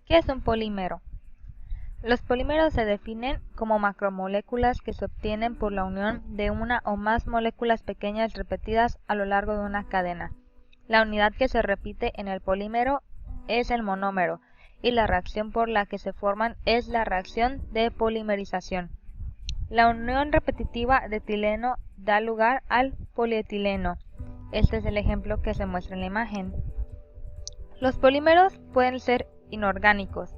¿Qué es un polímero? Los polímeros se definen como macromoléculas que se obtienen por la unión de una o más moléculas pequeñas repetidas a lo largo de una cadena. La unidad que se repite en el polímero es el monómero, y la reacción por la que se forman es la reacción de polimerización. La unión repetitiva de etileno da lugar al polietileno. Este es el ejemplo que se muestra en la imagen. Los polímeros pueden ser inorgánicos,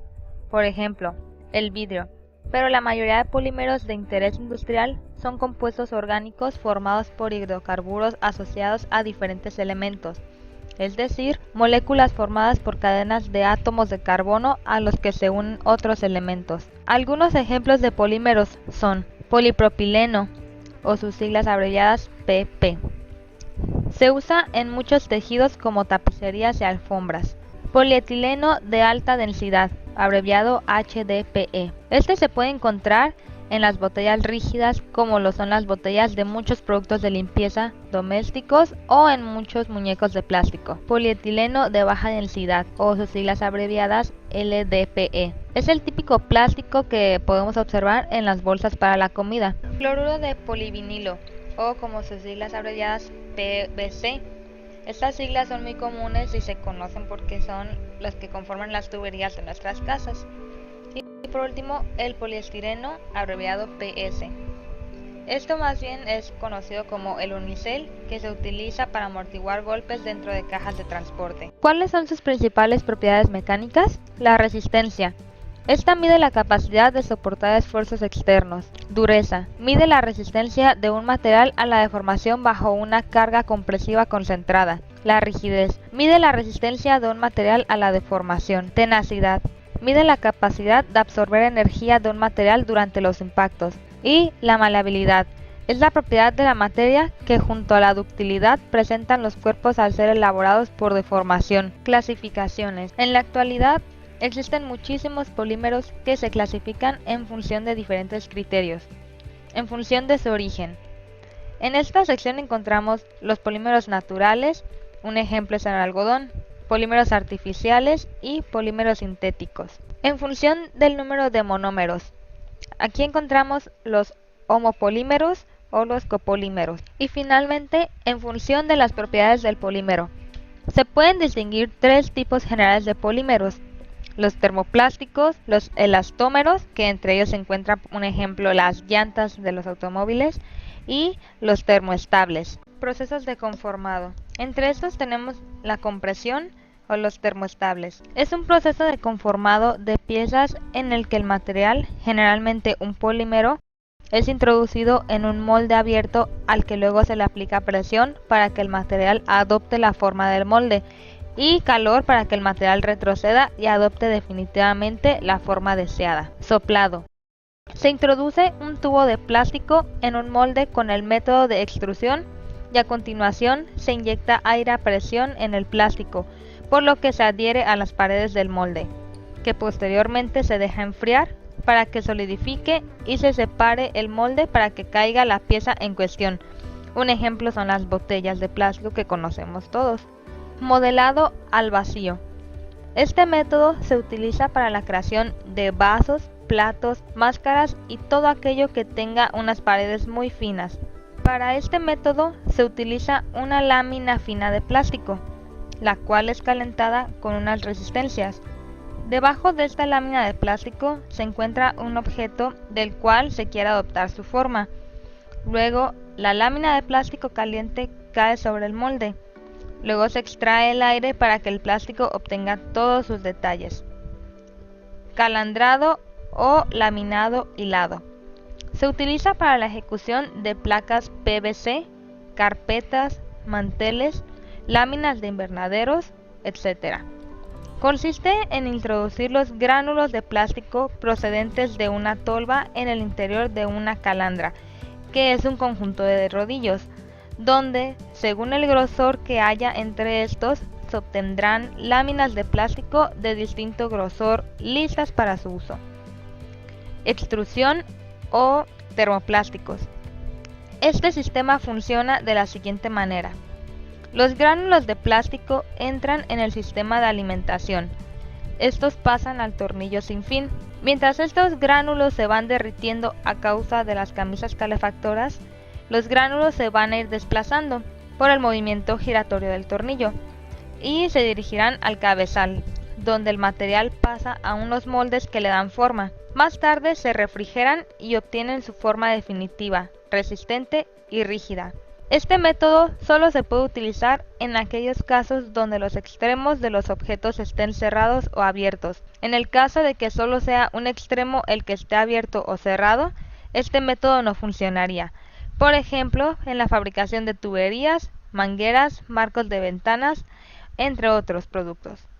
por ejemplo, el vidrio, pero la mayoría de polímeros de interés industrial son compuestos orgánicos formados por hidrocarburos asociados a diferentes elementos, es decir, moléculas formadas por cadenas de átomos de carbono a los que se unen otros elementos. Algunos ejemplos de polímeros son polipropileno, o sus siglas abreviadas PP. Se usa en muchos tejidos como tapicerías y alfombras. Polietileno de alta densidad, abreviado HDPE. Este se puede encontrar en las botellas rígidas, como lo son las botellas de muchos productos de limpieza domésticos o en muchos muñecos de plástico. Polietileno de baja densidad, o sus siglas abreviadas LDPE. Es el típico plástico que podemos observar en las bolsas para la comida. Cloruro de polivinilo, o como sus siglas abreviadas PVC. Estas siglas son muy comunes y se conocen porque son las que conforman las tuberías de nuestras casas. Y por último, el poliestireno, abreviado PS. Esto más bien es conocido como el unicel, que se utiliza para amortiguar golpes dentro de cajas de transporte. ¿Cuáles son sus principales propiedades mecánicas? La resistencia. Esta mide la capacidad de soportar esfuerzos externos. Dureza. Mide la resistencia de un material a la deformación bajo una carga compresiva concentrada. La rigidez. Mide la resistencia de un material a la deformación. Tenacidad. Mide la capacidad de absorber energía de un material durante los impactos. Y la maleabilidad. Es la propiedad de la materia que junto a la ductilidad presentan los cuerpos al ser elaborados por deformación. Clasificaciones. En la actualidad, existen muchísimos polímeros que se clasifican en función de diferentes criterios, en función de su origen. En esta sección encontramos los polímeros naturales, un ejemplo es el algodón, polímeros artificiales y polímeros sintéticos. En función del número de monómeros, aquí encontramos los homopolímeros o los copolímeros. Y finalmente, en función de las propiedades del polímero, se pueden distinguir tres tipos generales de polímeros: los termoplásticos, los elastómeros, que entre ellos se encuentran, un ejemplo, las llantas de los automóviles, y los termoestables. Procesos de conformado. Entre estos tenemos la compresión o los termoestables. Es un proceso de conformado de piezas en el que el material, generalmente un polímero, es introducido en un molde abierto al que luego se le aplica presión para que el material adopte la forma del molde, y calor para que el material retroceda y adopte definitivamente la forma deseada. Soplado. Se introduce un tubo de plástico en un molde con el método de extrusión y a continuación se inyecta aire a presión en el plástico, por lo que se adhiere a las paredes del molde, que posteriormente se deja enfriar para que solidifique y se separe el molde para que caiga la pieza en cuestión. Un ejemplo son las botellas de plástico que conocemos todos. Modelado al vacío. Este método se utiliza para la creación de vasos, platos, máscaras y todo aquello que tenga unas paredes muy finas. Para este método se utiliza una lámina fina de plástico, la cual es calentada con unas resistencias. Debajo de esta lámina de plástico se encuentra un objeto del cual se quiere adoptar su forma. Luego, la lámina de plástico caliente cae sobre el molde. Luego se extrae el aire para que el plástico obtenga todos sus detalles. Calandrado o laminado hilado. Se utiliza para la ejecución de placas PVC, carpetas, manteles, láminas de invernaderos, etc. Consiste en introducir los gránulos de plástico procedentes de una tolva en el interior de una calandra, que es un conjunto de rodillos, donde, según el grosor que haya entre estos, se obtendrán láminas de plástico de distinto grosor listas para su uso. Extrusión o termoplásticos. Este sistema funciona de la siguiente manera. Los gránulos de plástico entran en el sistema de alimentación. estos pasan al tornillo sin fin. Mientras estos gránulos se van derritiendo a causa de las camisas calefactoras, los gránulos se van a ir desplazando por el movimiento giratorio del tornillo y se dirigirán al cabezal, donde el material pasa a unos moldes que le dan forma. Más tarde se refrigeran y obtienen su forma definitiva, resistente y rígida. Este método solo se puede utilizar en aquellos casos donde los extremos de los objetos estén cerrados o abiertos. En el caso de que solo sea un extremo el que esté abierto o cerrado, este método no funcionaría. Por ejemplo, en la fabricación de tuberías, mangueras, marcos de ventanas, entre otros productos.